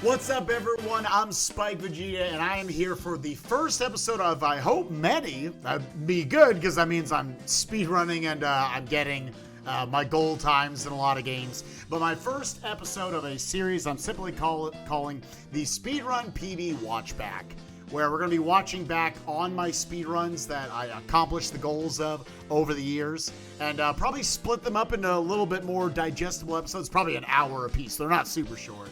What's up, everyone? I'm spikevegeta, and I am here for the first episode of, I hope, many. That'd be good, because that means I'm speedrunning and I'm getting my goal times in a lot of games. But my first episode of a series I'm simply calling the Speedrun PB Watchback, where we're going to be watching back on my speedruns that I accomplished the goals of over the years, and probably split them up into a little bit more digestible episodes, probably an hour a piece. They're not super short.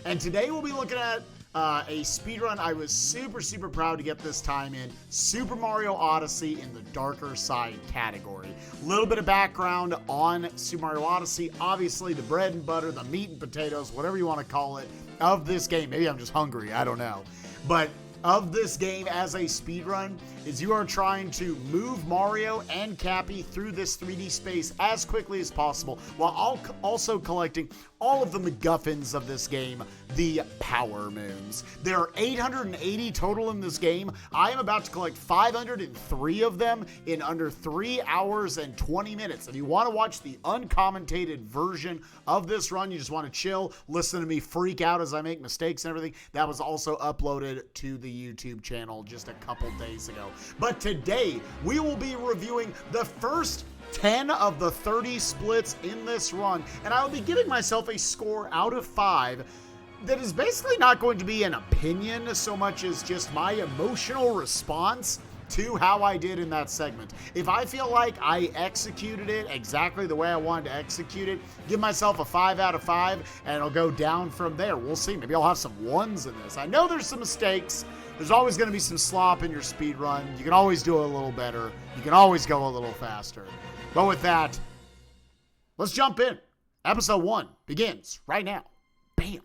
And today we'll be looking at a speedrun I was super proud to get this time in, Super Mario Odyssey in the darker side category. A little bit of background on Super Mario Odyssey, obviously the bread and butter, the meat and potatoes, whatever you want to call it, of this game. Maybe I'm just hungry, I don't know. But of this game as a speedrun is you are trying to move Mario and Cappy through this 3D space as quickly as possible, while also collecting all of the MacGuffins of this game, the Power Moons. There are 880 total in this game. I am about to collect 503 of them in under 3 hours and 20 minutes. If you want to watch the uncommentated version of this run, you just want to chill, listen to me freak out as I make mistakes and everything, that was also uploaded to the YouTube channel just a couple days ago. But today, we will be reviewing the first 10 of the 30 splits in this run, and I will be giving myself a score out of 5 that is basically not going to be an opinion so much as just my emotional response to how I did in that segment. If I feel like I executed it exactly the way I wanted to execute it, give myself a 5 out of 5, and it'll go down from there. We'll see. Maybe I'll have some 1s in this. I know there's some mistakes. There's always going to be some slop in your speed run. You can always do it a little better. You can always go a little faster. But with that, let's jump in. Episode 1 begins right now. Bam.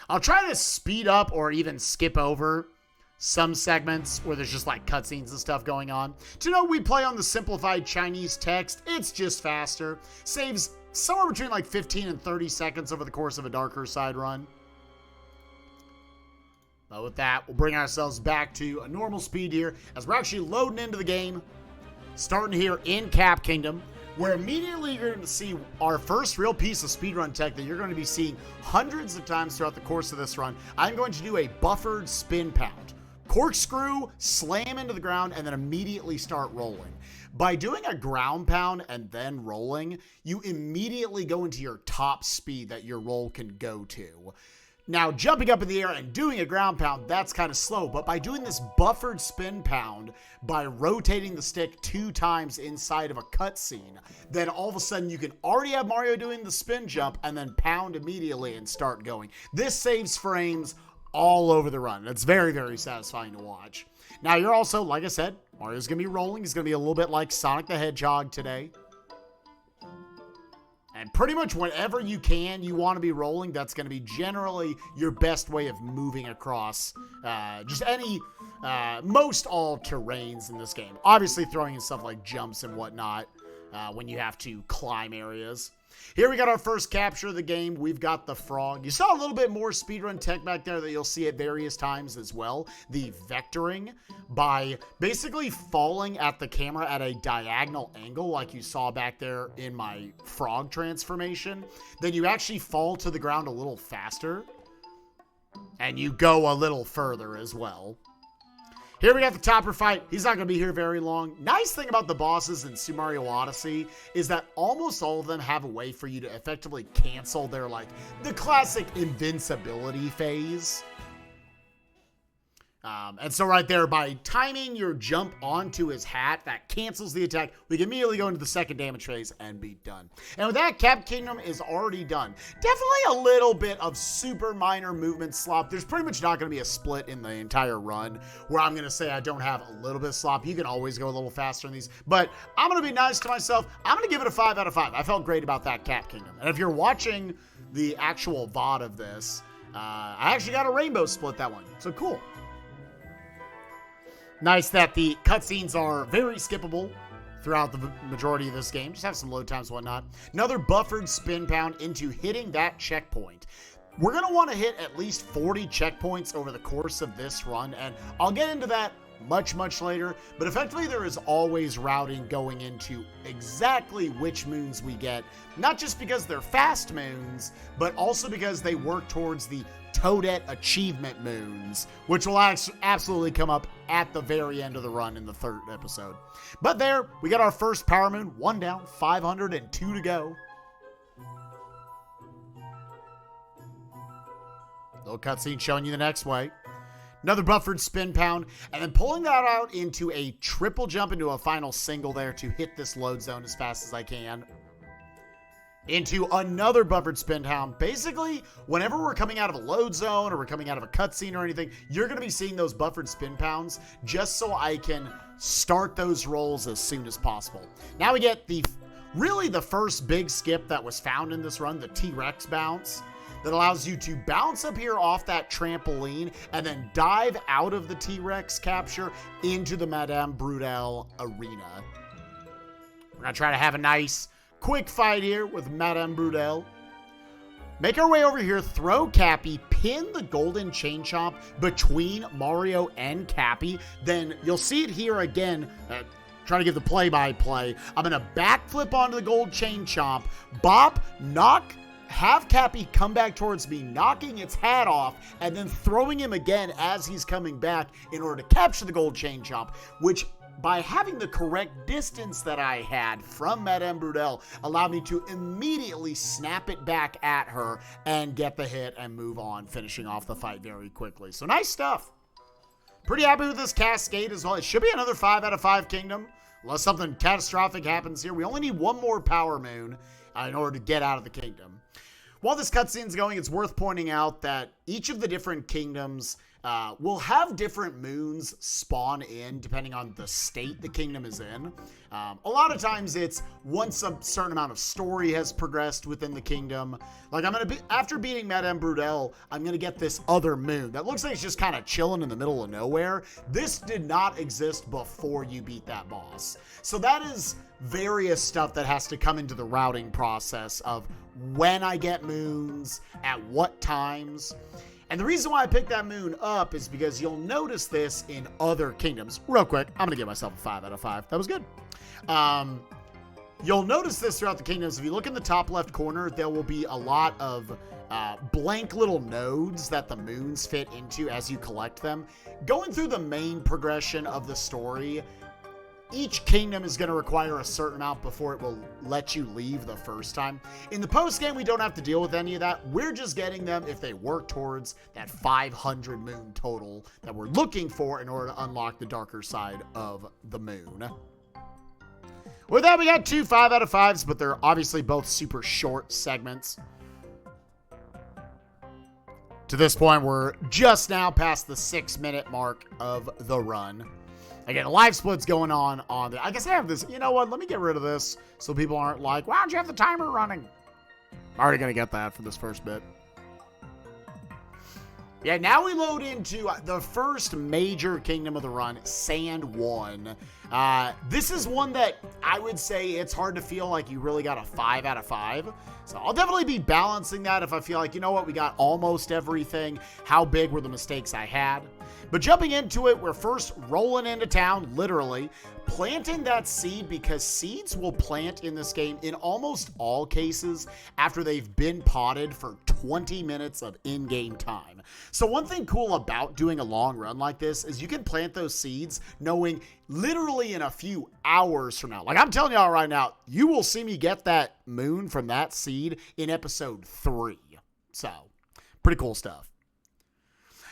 I'll try to speed up or even skip over some segments where there's just like cutscenes and stuff going on. To know we play on the simplified Chinese text, it's just faster. Saves somewhere between like 15 and 30 seconds over the course of a darker side run. But with that, we'll bring ourselves back to a normal speed here as we're actually loading into the game. Starting here in Cap Kingdom, where immediately you're going to see our first real piece of speedrun tech that you're going to be seeing hundreds of times throughout the course of this run. I'm going to do a buffered spin pound. Corkscrew, slam into the ground, and then immediately start rolling. By doing a ground pound and then rolling, you immediately go into your top speed that your roll can go to. Now, jumping up in the air and doing a ground pound, that's kind of slow, but by doing this buffered spin pound, by rotating the stick 2 times inside of a cutscene, then all of a sudden you can already have Mario doing the spin jump and then pound immediately and start going. This saves frames all over the run. It's very satisfying to watch. Now, you're also, like I said, Mario's going to be rolling. He's going to be a little bit like Sonic the Hedgehog today. And pretty much whenever you want to be rolling, that's going to be generally your best way of moving across just any, most all terrains in this game. Obviously throwing in stuff like jumps and whatnot when you have to climb areas. Here we got our first capture of the game. We've got the frog. You saw a little bit more speedrun tech back there that you'll see at various times as well. The vectoring by basically falling at the camera at a diagonal angle like you saw back there in my frog transformation. Then you actually fall to the ground a little faster. And you go a little further as well. Here we got the topper fight. He's not going to be here very long. Nice thing about the bosses in Super Mario Odyssey is that almost all of them have a way for you to effectively cancel their, like, the classic invincibility phase. And so right there, by timing your jump onto his hat, that cancels the attack. We can immediately go into the second damage phase and be done. And with that, Cap Kingdom is already done. Definitely a little bit of super minor movement slop. There's pretty much not going to be a split in the entire run where I'm going to say I don't have a little bit of slop. You can always go a little faster in these. But I'm going to be nice to myself. I'm going to give it a 5 out of 5. I felt great about that Cap Kingdom. And if you're watching the actual VOD of this, I actually got a rainbow split that one. So cool. Nice that the cutscenes are very skippable throughout the majority of this game. Just have some load times and whatnot. Another buffered spin pound into hitting that checkpoint. We're going to want to hit at least 40 checkpoints over the course of this run, and I'll get into that much, much later. But effectively, there is always routing going into exactly which moons we get, not just because they're fast moons, but also because they work towards the Toadette achievement moons, which will absolutely come up at the very end of the run in the 3rd episode. But there, we got our first power moon, 1 down, 502 to go. Little cutscene showing you the next way. Another buffered spin pound, and then pulling that out into a triple jump into a final single there to hit this load zone as fast as I can. Into another buffered spin pound. Basically, whenever we're coming out of a load zone or we're coming out of a cutscene or anything, you're going to be seeing those buffered spin pounds just so I can start those rolls as soon as possible. Now we get really the first big skip that was found in this run, the T-Rex bounce, that allows you to bounce up here off that trampoline and then dive out of the T-Rex capture into the Madame Brudel arena. We're going to try to have a nice quick fight here with Madame Brudel. Make our way over here, throw Cappy, pin the golden chain chomp between Mario and Cappy. Then you'll see it here again. Trying to give the play-by-play. I'm going to backflip onto the gold chain chomp, bop, knock, have Cappy come back towards me, knocking its hat off, and then throwing him again as he's coming back in order to capture the gold chain chomp, which, by having the correct distance that I had from Madame Brudel, allowed me to immediately snap it back at her and get the hit and move on, finishing off the fight very quickly. So nice stuff. Pretty happy with this cascade as well. It should be another 5 out of 5 Kingdom, unless something catastrophic happens here. We only need one more power moon in order to get out of the kingdom. While this cutscene's going, it's worth pointing out that each of the different kingdoms will have different moons spawn in depending on the state the kingdom is in. A lot of times it's once a certain amount of story has progressed within the kingdom. Like after beating Madame Brudel, I'm gonna get this other moon that looks like it's just kind of chilling in the middle of nowhere. This did not exist before you beat that boss. So that is various stuff that has to come into the routing process of when I get moons, at what times. And the reason why I picked that moon up is because you'll notice this in other kingdoms. Real quick, I'm going to give myself a 5 out of 5. That was good. You'll notice this throughout the kingdoms. If you look in the top left corner, there will be a lot of blank little nodes that the moons fit into as you collect them. Going through the main progression of the story, each kingdom is going to require a certain amount before it will let you leave the first time. In the post-game, we don't have to deal with any of that. We're just getting them if they work towards that 500 moon total that we're looking for in order to unlock the darker side of the moon. With that, we got 2 5 out of 5s, but they're obviously both super short segments. To this point, we're just now past the 6-minute mark of the run. Again, a live split's going on the... I guess I have this... You know what? Let me get rid of this so people aren't like, why don't you have the timer running? I'm already going to get that for this first bit. Yeah, now we load into the first major kingdom of the run, Sand 1. This is one that I would say it's hard to feel like you really got a 5 out of 5. So I'll definitely be balancing that if I feel like, you know what, we got almost everything. How big were the mistakes I had? But jumping into it, we're first rolling into town, literally, planting that seed because seeds will plant in this game in almost all cases after they've been potted for 20 minutes of in-game time. So one thing cool about doing a long run like this is you can plant those seeds knowing literally in a few hours from now. Like I'm telling y'all right now, you will see me get that moon from that seed in episode 3. So pretty cool stuff.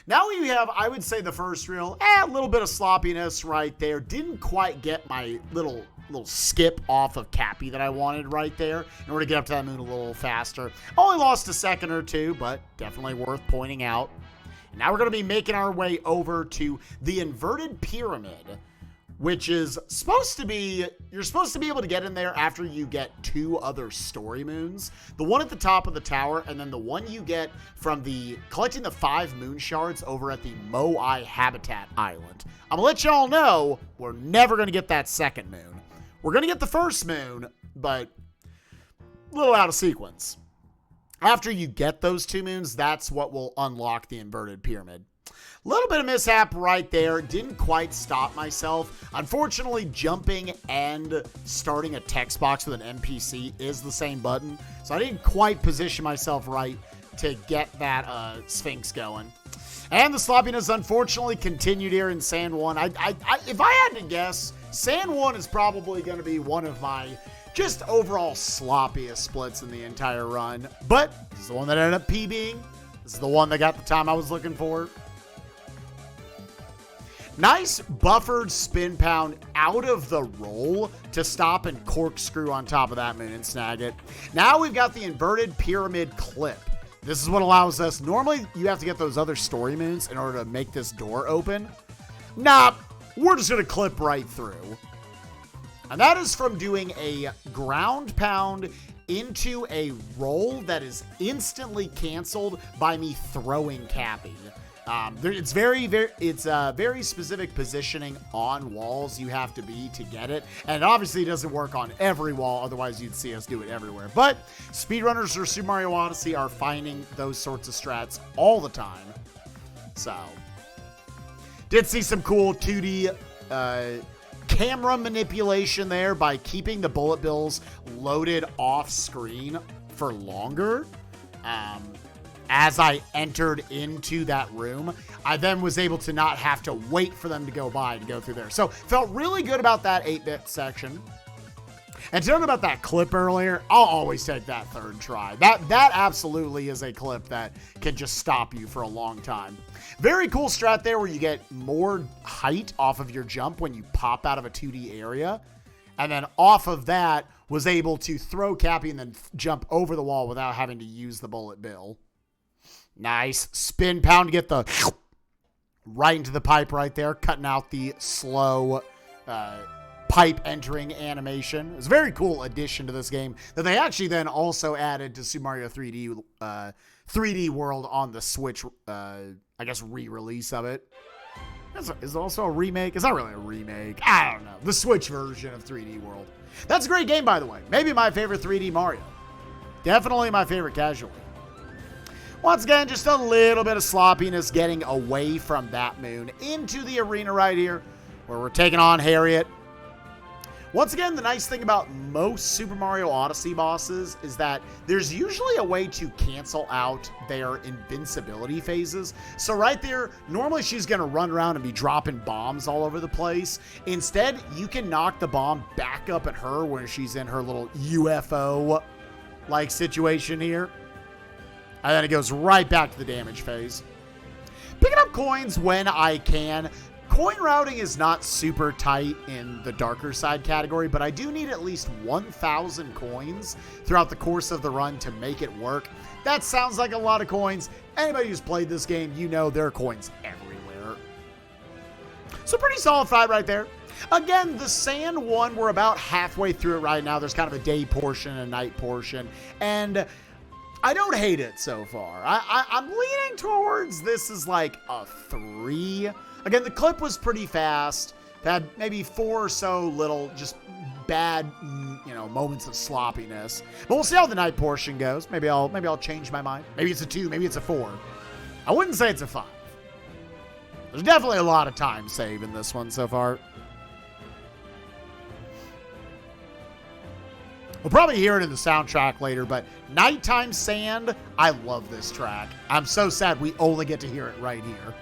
Now we have, I would say, the first reel, a little bit of sloppiness right there. Didn't quite get my little skip off of Cappy that I wanted right there in order to get up to that moon a little faster. Only lost a second or two, but definitely worth pointing out. Now we're going to be making our way over to the inverted pyramid, which is supposed to be, you're supposed to be able to get in there after you get 2 other story moons. The one at the top of the tower, and then the one you get from collecting the 5 moon shards over at the Moai Habitat Island. I'm gonna let y'all know, we're never gonna get that second moon. We're gonna get the first moon, but a little out of sequence. After you get those 2 moons, that's what will unlock the inverted pyramid. Little bit of mishap right there. Didn't quite stop myself. Unfortunately, jumping and starting a text box with an NPC is the same button. So I didn't quite position myself right to get that Sphinx going. And the sloppiness, unfortunately, continued here in Sand 1. If I had to guess, Sand 1 is probably going to be one of my just overall sloppiest splits in the entire run. But this is the one that ended up PBing. This is the one that got the time I was looking for. Nice buffered spin pound out of the roll to stop and corkscrew on top of that moon and snag it. Now we've got the inverted pyramid clip. This is what allows us, normally you have to get those other story moons in order to make this door open. Nah, we're just going to clip right through. And that is from doing a ground pound into a roll that is instantly canceled by me throwing Cappy. It's very specific positioning on walls you have to be to get it. And it obviously doesn't work on every wall, otherwise you'd see us do it everywhere. But speedrunners for Super Mario Odyssey are finding those sorts of strats all the time. So, did see some cool 2D camera manipulation there by keeping the bullet bills loaded off screen for longer. As I entered into that room, I then was able to not have to wait for them to go by to go through there. So felt really good about that 8-bit section. And to note about that clip earlier, I'll always take that third try. That absolutely is a clip that can just stop you for a long time. Very cool strat there where you get more height off of your jump when you pop out of a 2D area. And then off of that, was able to throw Cappy and then jump over the wall without having to use the bullet bill. Nice spin pound to get the right into the pipe right there, cutting out the slow pipe entering animation. It's a very cool addition to this game that they actually then also added to Super Mario 3D World on the Switch, I guess, re-release of it. Is it also a remake? It's not really a remake. I don't know. The Switch version of 3D World. That's a great game, by the way. Maybe my favorite 3D Mario. Definitely my favorite casually. Once again, just a little bit of sloppiness getting away from that moon into the arena right here, where we're taking on Harriet. Once again, the nice thing about most Super Mario Odyssey bosses is that there's usually a way to cancel out their invincibility phases. So right there, normally she's going to run around and be dropping bombs all over the place. Instead, you can knock the bomb back up at her when she's in her little UFO-like situation here. And then it goes right back to the damage phase. Picking up coins when I can. Coin routing is not super tight in the darker side category, but I do need at least 1,000 coins throughout the course of the run to make it work. That sounds like a lot of coins. Anybody who's played this game, you know there are coins everywhere. So pretty solid fight right there. Again, the sand one, we're about halfway through it right now. There's kind of a day portion and a night portion. And I don't hate it so far. I'm leaning towards this is like a 3. Again, the clip was pretty fast. Had maybe 4 or so little just bad, moments of sloppiness. But we'll see how the night portion goes. Maybe I'll change my mind. Maybe it's a 2, maybe it's a 4. I wouldn't say it's a 5. There's definitely a lot of time saved in this one so far. We'll probably hear it in the soundtrack later, but Nighttime Sand, I love this track. I'm so sad we only get to hear it right here.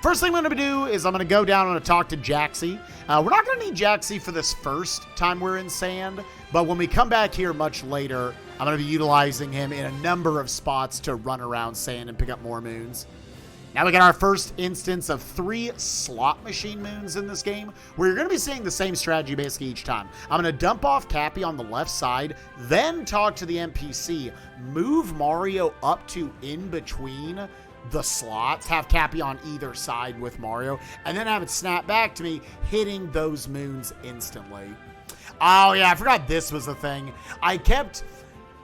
First thing I'm going to do is I'm going to go down and talk to Jaxie. We're not going to need Jaxie for this first time we're in Sand, but when we come back here much later, I'm going to be utilizing him in a number of spots to run around Sand and pick up more moons. Now we got our first instance of 3 slot machine moons in this game, where you're going to be seeing the same strategy basically each time. I'm going to dump off Cappy on the left side, then talk to the NPC, move Mario up to in between the slots, have Cappy on either side with Mario, and then have it snap back to me, hitting those moons instantly. Oh yeah, I forgot this was a thing.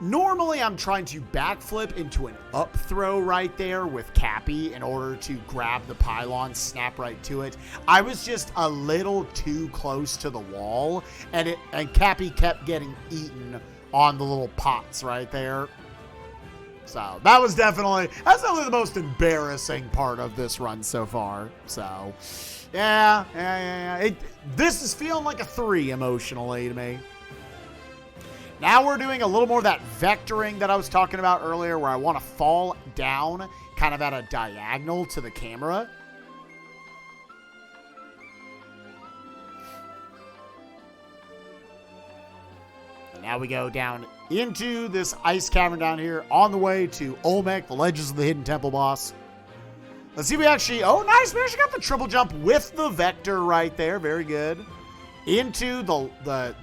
Normally, I'm trying to backflip into an up throw right there with Cappy in order to grab the pylon, snap right to it. I was just a little too close to the wall, and Cappy kept getting eaten on the little pots right there. So that's definitely the most embarrassing part of this run so far. So yeah. This is feeling like a 3 emotionally to me. Now we're doing a little more of that vectoring that I was talking about earlier, where I want to fall down kind of at a diagonal to the camera. And now we go down into this ice cavern down here on the way to Olmec, the Legends of the Hidden Temple boss. Let's see if we actually... Oh, nice. We actually got the triple jump with the vector right there. Very good. Into the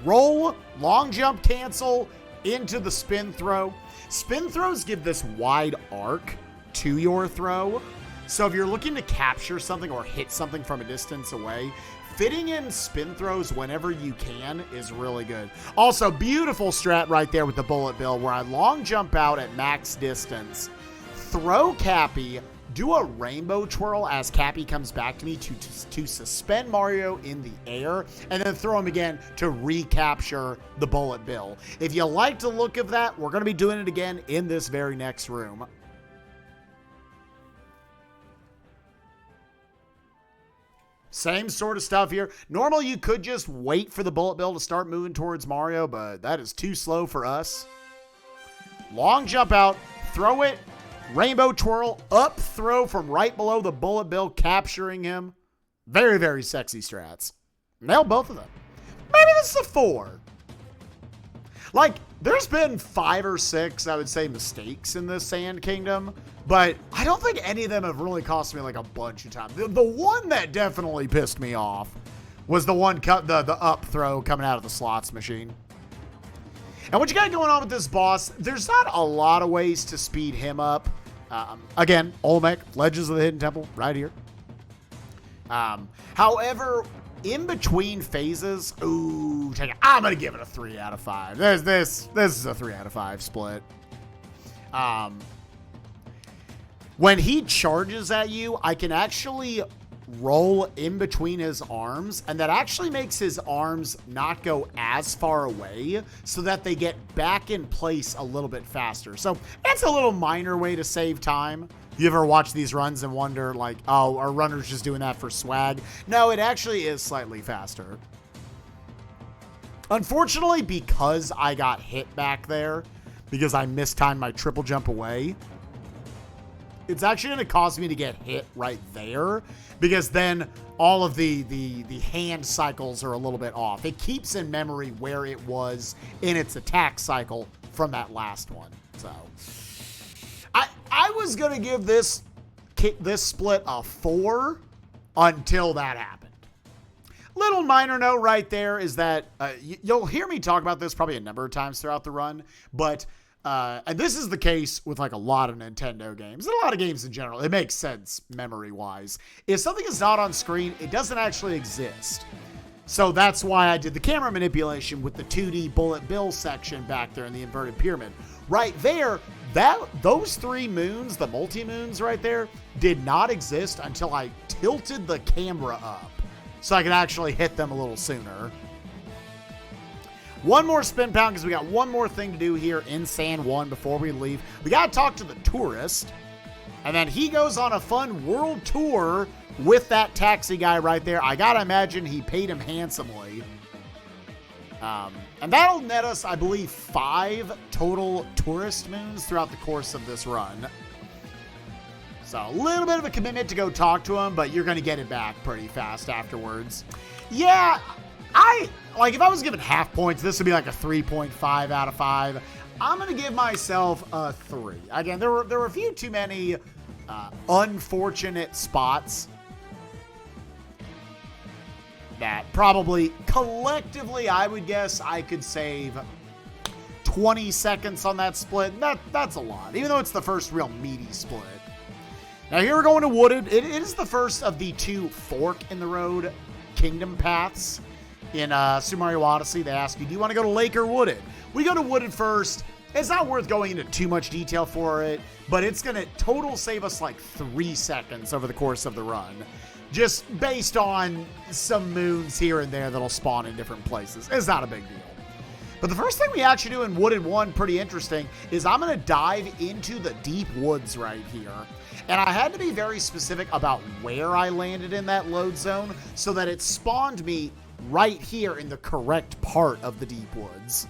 roll, long jump, cancel, into the spin throw. Spin throws give this wide arc to your throw. So if you're looking to capture something or hit something from a distance away, fitting in spin throws whenever you can is really good. Also, beautiful strat right there with the bullet bill, where I long jump out at max distance, throw Cappy, do a rainbow twirl as Cappy comes back to me to suspend Mario in the air, and then throw him again to recapture the bullet bill. If you like the look of that, we're going to be doing it again in this very next room. Same sort of stuff here. Normally, you could just wait for the bullet bill to start moving towards Mario, but that is too slow for us. Long jump out, throw it, rainbow twirl, up throw from right below the bullet bill, capturing him. Very, very sexy strats. Nailed both of them. Maybe this is a 4. Like, there's been 5 or 6, I would say, mistakes in this Sand Kingdom, but I don't think any of them have really cost me like a bunch of time. The one that definitely pissed me off was the one the up throw coming out of the slots machine. And what you got going on with this boss, there's not a lot of ways to speed him up. Again, Olmec, Legends of the Hidden Temple, right here. However, in between phases, I'm going to give it a 3 out of 5. This is a 3 out of 5 split. When he charges at you, I can actually roll in between his arms, and that actually makes his arms not go as far away so that they get back in place a little bit faster. So it's a little minor way to save time. You ever watch these runs and wonder, like, oh, are runners just doing that for swag? No, it actually is slightly faster. Unfortunately, because I got hit back there, because I mistimed my triple jump away, it's actually going to cause me to get hit right there, because then all of the hand cycles are a little bit off. It keeps in memory where it was in its attack cycle from that last one. So I was going to give this split a 4 until that happened. Little minor note right there is that you'll hear me talk about this probably a number of times throughout the run, but and this is the case with like a lot of Nintendo games and a lot of games in general. It makes sense memory-wise. If something is not on screen, it doesn't actually exist. So that's why I did the camera manipulation with the 2D bullet bill section back there in the inverted pyramid. Right there, those 3 moons, the multi-moons right there, did not exist until I tilted the camera up so I could actually hit them a little sooner. One more spin pound, because we got one more thing to do here in San Juan before we leave. We got to talk to the tourist, and then he goes on a fun world tour with that taxi guy right there. I got to imagine he paid him handsomely. And that'll net us, I believe, 5 total tourist moons throughout the course of this run. So a little bit of a commitment to go talk to him, but you're going to get it back pretty fast afterwards. Yeah, if I was given half points, this would be like a 3.5 out of 5. I'm going to give myself a 3. Again, there were a few too many unfortunate spots that probably collectively, I would guess I could save 20 seconds on that split. That's a lot, even though it's the first real meaty split. Now here we're going to Wooded. It is the first of the 2 fork in the road kingdom paths. In Super Mario Odyssey, they ask you, do you want to go to Lake or Wooded? We go to Wooded first. It's not worth going into too much detail for it, but it's going to total save us like 3 seconds over the course of the run, just based on some moons here and there that'll spawn in different places. It's not a big deal. But the first thing we actually do in Wooded 1, pretty interesting, is I'm going to dive into the deep woods right here. And I had to be very specific about where I landed in that load zone so that it spawned me right here in the correct part of the deep woods.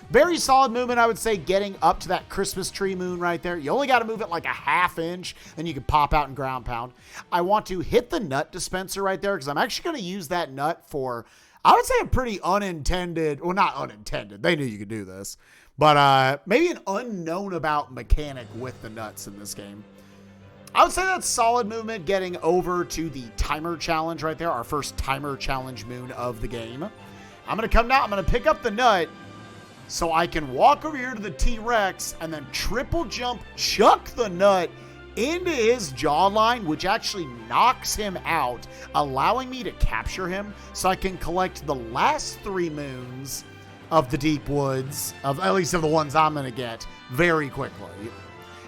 Very solid movement, I would say, getting up to that Christmas tree moon right there. You only got to move it like a half inch, then you can pop out and ground pound. I want to hit the nut dispenser right there because I'm actually going to use that nut for, I would say, a pretty unintended, well, not unintended. They knew you could do this, but maybe an unknown about mechanic with the nuts in this game. I would say that's solid movement getting over to the timer challenge right there, our first timer challenge moon of the game. I'm going to come down, I'm going to pick up the nut so I can walk over here to the T-Rex and then triple jump, chuck the nut into his jawline, which actually knocks him out, allowing me to capture him so I can collect the last 3 moons of the deep woods, at least of the ones I'm going to get, very quickly.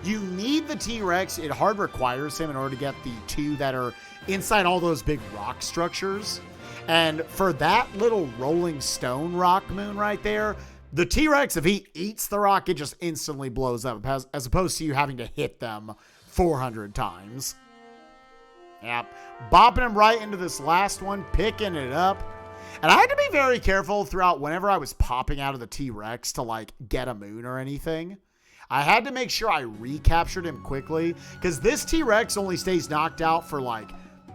You need the T-Rex. It hard requires him in order to get the 2 that are inside all those big rock structures. And for that little rolling stone rock moon right there, the T-Rex, if he eats the rock, it just instantly blows up, as opposed to you having to hit them 400 times. Yep. Bopping him right into this last one, picking it up. And I had to be very careful throughout whenever I was popping out of the T-Rex to, like, get a moon or anything. I had to make sure I recaptured him quickly, because this T-Rex only stays knocked out for, like,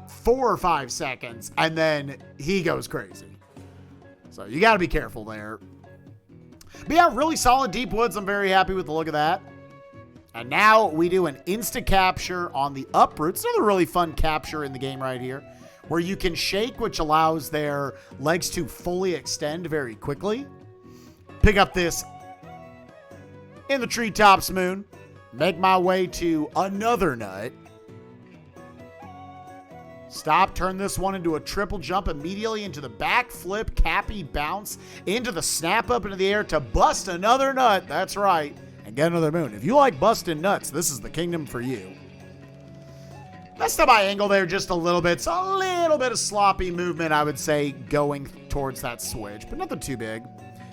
4 or 5 seconds, and then he goes crazy. So you got to be careful there. But yeah, really solid deep woods. I'm very happy with the look of that. And now we do an insta capture on the uproot. It's another really fun capture in the game right here, where you can shake, which allows their legs to fully extend very quickly. Pick up this in the treetops moon. Make my way to another nut. Stop, turn this one into a triple jump immediately into the backflip, cappy bounce, into the snap up into the air to bust another nut. That's right. And get another moon. If you like busting nuts, this is the kingdom for you. Messed up my angle there just a little bit. So a little bit of sloppy movement, I would say, going towards that switch, but nothing too big.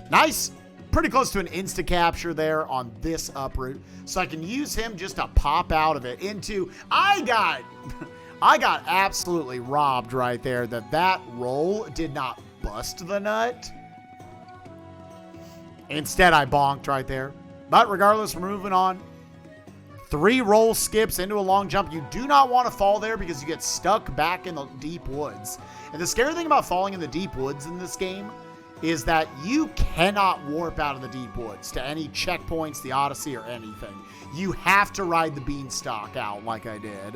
Nice. Pretty close to an insta capture there on this uproot. So I can use him just to pop out of it into, I got absolutely robbed right there that roll did not bust the nut. Instead, I bonked right there. But regardless, we're moving on. 3 roll skips into a long jump. You do not want to fall there because you get stuck back in the deep woods. And the scary thing about falling in the deep woods in this game is that you cannot warp out of the deep woods to any checkpoints, the Odyssey, or anything. You have to ride the beanstalk out like I did.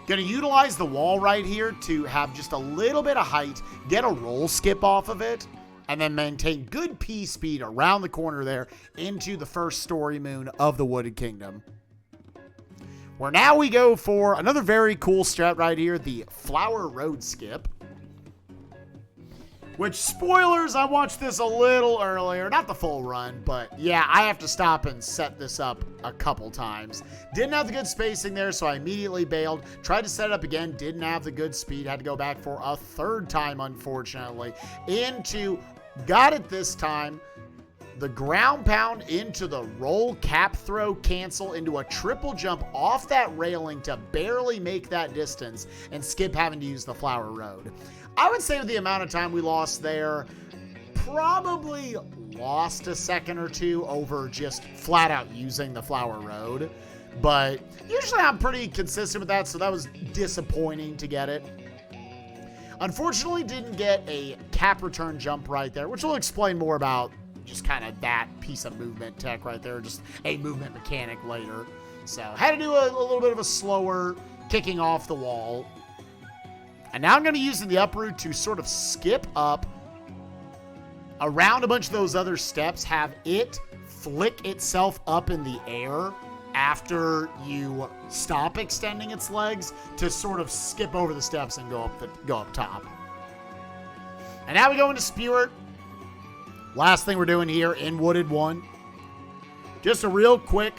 Going to utilize the wall right here to have just a little bit of height, get a roll skip off of it, and then maintain good P speed around the corner there into the first story moon of the Wooded Kingdom. Where now we go for another very cool strat right here, the Flower Road skip. Which, spoilers, I watched this a little earlier. Not the full run, but yeah, I have to stop and set this up a couple times. Didn't have the good spacing there, so I immediately bailed. Tried to set it up again, didn't have the good speed. Had to go back for a 3rd time, unfortunately. Got it this time. The ground pound into the roll, cap throw, cancel into a triple jump off that railing to barely make that distance and skip having to use the Flower Road. I would say with the amount of time we lost there, probably lost a second or 2 over just flat out using the Flower Road. But usually I'm pretty consistent with that, so that was disappointing to get it. Unfortunately, didn't get a cap return jump right there, which we'll explain more about just kind of that piece of movement tech right there, just a movement mechanic later. So had to do a little bit of a slower kicking off the wall. And now I'm going to be using the uproot to sort of skip up around a bunch of those other steps, have it flick itself up in the air after you stop extending its legs to sort of skip over the steps and go up top. And now we go into Spewer. Last thing we're doing here in Wooded 1. Just a real quick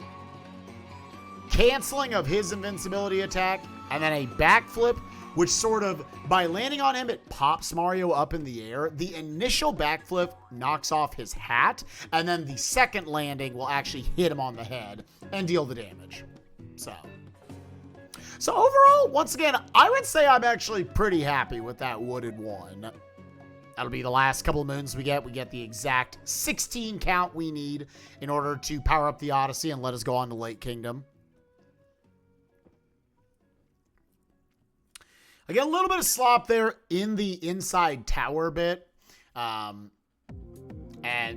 canceling of his invincibility attack and then a backflip which sort of, by landing on him, it pops Mario up in the air. The initial backflip knocks off his hat, and then the second landing will actually hit him on the head and deal the damage. So overall, once again, I would say I'm actually pretty happy with that wooded one. That'll be the last couple of moons we get. We get the exact 16 count we need in order to power up the Odyssey and let us go on to Lake Kingdom. I get a little bit of slop there in the inside tower bit. And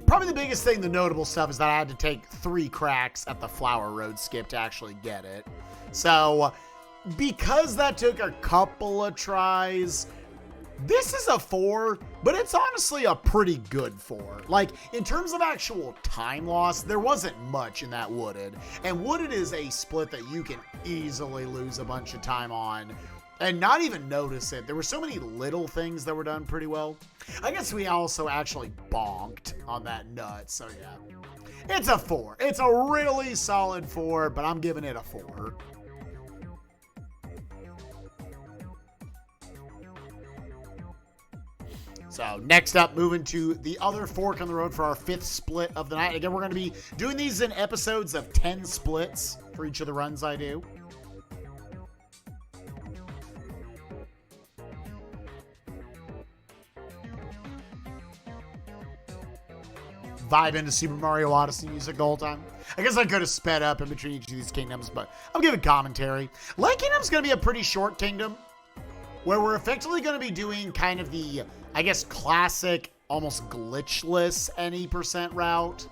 probably the biggest thing, the notable stuff, is that I had to take 3 cracks at the Flower Road skip to actually get it. So, because that took a couple of tries, this is a 4, but it's honestly a pretty good 4. Like, in terms of actual time loss, there wasn't much in that Wooded. And Wooded is a split that you can easily lose a bunch of time on and not even notice it. There were so many little things that were done pretty well. I guess we also actually bonked on that nut, so yeah. It's a 4. It's a really solid 4, but I'm giving it a 4. So next up, moving to the other fork on the road for our 5th split of the night. Again, we're going to be doing these in episodes of 10 splits for each of the runs I do. Vibe into Super Mario Odyssey music the whole time. I guess I could have sped up in between each of these kingdoms, but I'm giving commentary. Lake Kingdom's going to be a pretty short kingdom, where we're effectively going to be doing kind of the, I guess, classic, almost glitchless any % route,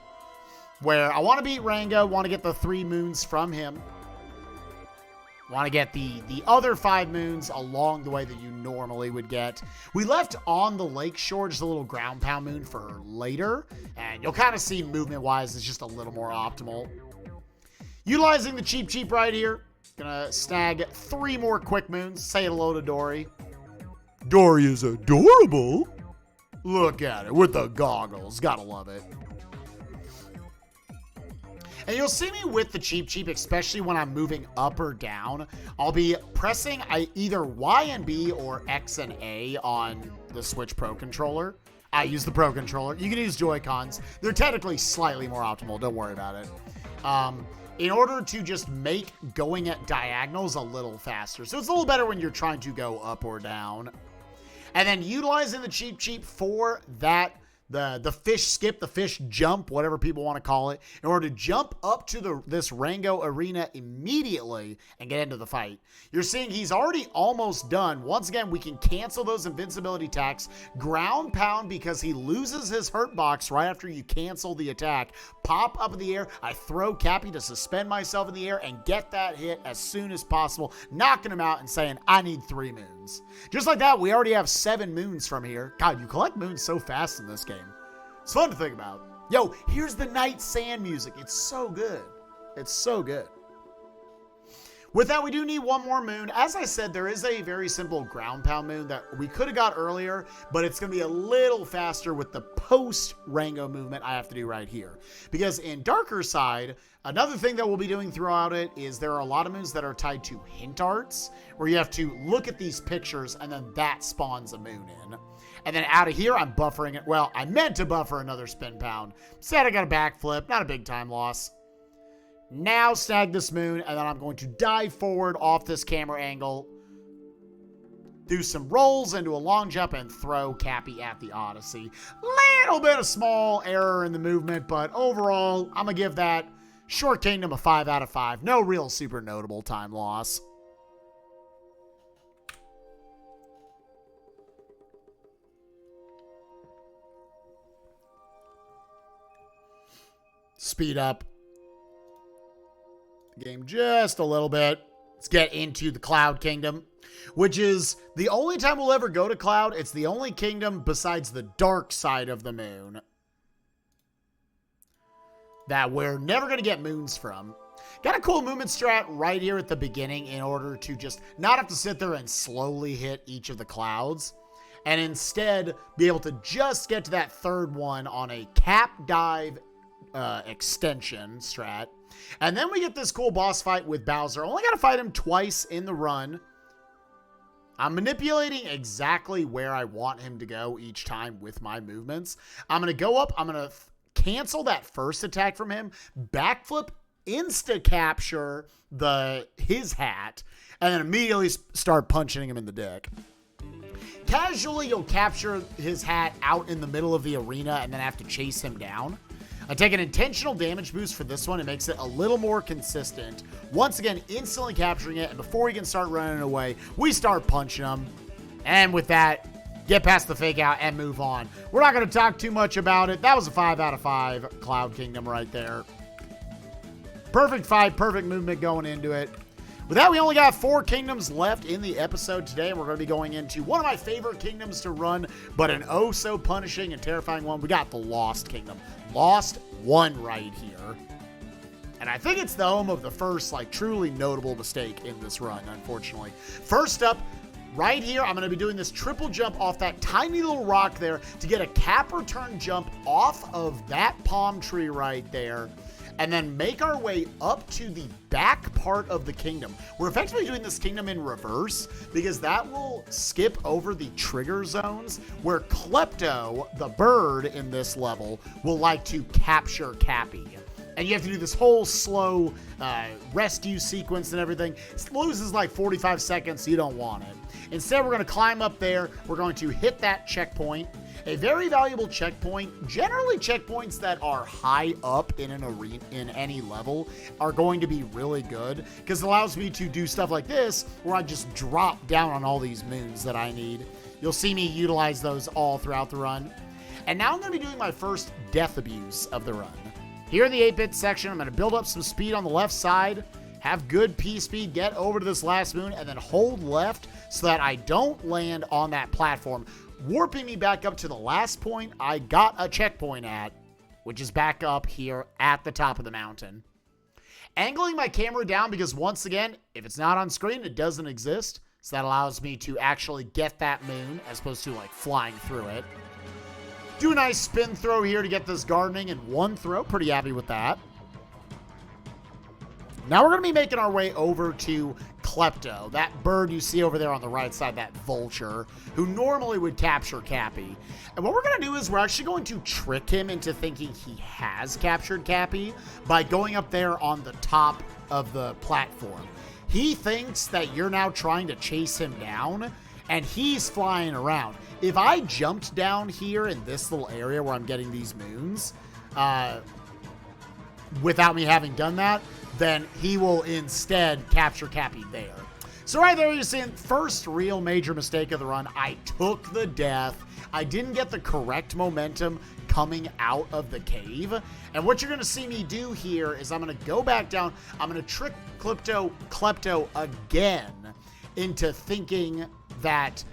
where I want to beat Rango, want to get the 3 moons from him, want to get the other 5 moons along the way that you normally would get. We left on the lake shore just a little ground pound moon for later, and you'll kind of see movement-wise it's just a little more optimal. Utilizing the cheap right here, gonna snag 3 more quick moons. Say hello to Dory. Dory is adorable. Look at it with the goggles. Gotta love it. And you'll see me with the cheap, especially when I'm moving up or down. I'll be pressing either Y and B or X and A on the Switch Pro controller. I use the Pro controller. You can use Joy-Cons. They're technically slightly more optimal. Don't worry about it. In order to just make going at diagonals a little faster. So it's a little better when you're trying to go up or down. And then utilizing the cheap for that, the fish skip, the fish jump, whatever people want to call it, in order to jump up to this Rango arena immediately and get into the fight. You're seeing he's already almost done. Once again, we can cancel those invincibility attacks. Ground pound because he loses his hurt box right after you cancel the attack. Pop up in the air. I throw Cappy to suspend myself in the air and get that hit as soon as possible, knocking him out and saying, I need 3 moons. Just like that, we already have 7 moons from here. God, you collect moons so fast in this game. It's fun to think about. Yo, here's the Night Sand music. It's so good. It's so good. With that, we do need 1 more moon. As I said, there is a very simple ground pound moon that we could have got earlier, but it's going to be a little faster with the post-Rango movement I have to do right here. Because in Darker Side, another thing that we'll be doing throughout it is there are a lot of moons that are tied to hint arts, where you have to look at these pictures and then that spawns a moon in. And then out of here, I'm buffering it. Well, I meant to buffer another spin pound. Instead, I got a backflip. Not a big time loss. Now snag this moon, and then I'm going to dive forward off this camera angle, do some rolls into a long jump, and throw Cappy at the Odyssey. Little bit of small error in the movement, but overall, I'm going to give that Short Kingdom a 5 out of 5. No real super notable time loss. Speed up the game just a little bit. Let's get into the Cloud Kingdom, which is the only time we'll ever go to Cloud. It's the only kingdom besides the dark side of the moon that we're never going to get moons from. Got a cool movement strat right here at the beginning in order to just not have to sit there and slowly hit each of the clouds, and instead be able to just get to that 3rd one on a cap dive extension strat. And then we get this cool boss fight with Bowser. Only got to fight him twice in the run. I'm manipulating exactly where I want him to go each time with my movements. I'm going to go up. I'm going to cancel that first attack from him, backflip, insta-capture his hat, and then immediately start punching him in the dick. Casually, you'll capture his hat out in the middle of the arena and then have to chase him down. I take an intentional damage boost for this one. It makes it a little more consistent. Once again, instantly capturing it, and before he can start running away, we start punching him. And with that, get past the fake out and move on. We're not going to talk too much about it. That was a 5 out of 5 Cloud Kingdom right there. Perfect fight, perfect movement going into it. With that, we only got 4 kingdoms left in the episode today, and we're going to be going into one of my favorite kingdoms to run, but an oh-so-punishing and terrifying one. We got the Lost Kingdom. Lost 1 right here. And I think it's the home of the first, like, truly notable mistake in this run, unfortunately. First up, right here, I'm going to be doing this triple jump off that tiny little rock there to get a cap return jump off of that palm tree right there, and then make our way up to the back part of the kingdom. We're effectively doing this kingdom in reverse because that will skip over the trigger zones where Klepto, the bird in this level, will like to capture Cappy. And you have to do this whole slow rescue sequence and everything. It loses like 45 seconds, so you don't want it. Instead, we're going to climb up there. We're going to hit that checkpoint. A very valuable checkpoint. Generally, checkpoints that are high up in an arena, in any level, are going to be really good because it allows me to do stuff like this where I just drop down on all these moons that I need. You'll see me utilize those all throughout the run. And now I'm going to be doing my first death abuse of the run. Here in the 8-bit section, I'm going to build up some speed on the left side, have good P speed, get over to this last moon, and then hold left so that I don't land on that platform, warping me back up to the last point I got a checkpoint at, which is back up here at the top of the mountain. Angling my camera down because, once again, if it's not on screen, it doesn't exist. So that allows me to actually get that moon as opposed to, like, flying through it. Do a nice spin throw here to get this gardening in one throw. Pretty happy with that. Now we're going to be making our way over to Klepto, that bird you see over there on the right side, that vulture, who normally would capture Cappy. And what we're going to do is we're actually going to trick him into thinking he has captured Cappy by going up there on the top of the platform. He thinks that you're now trying to chase him down, and he's flying around. If I jumped down here in this little area where I'm getting these moons, without me having done that, then he will instead capture Cappy there. So right there, you're seeing first real major mistake of the run. I took the death. I didn't get the correct momentum coming out of the cave. And what you're going to see me do here is I'm going to go back down. I'm going to trick Klepto again into thinking that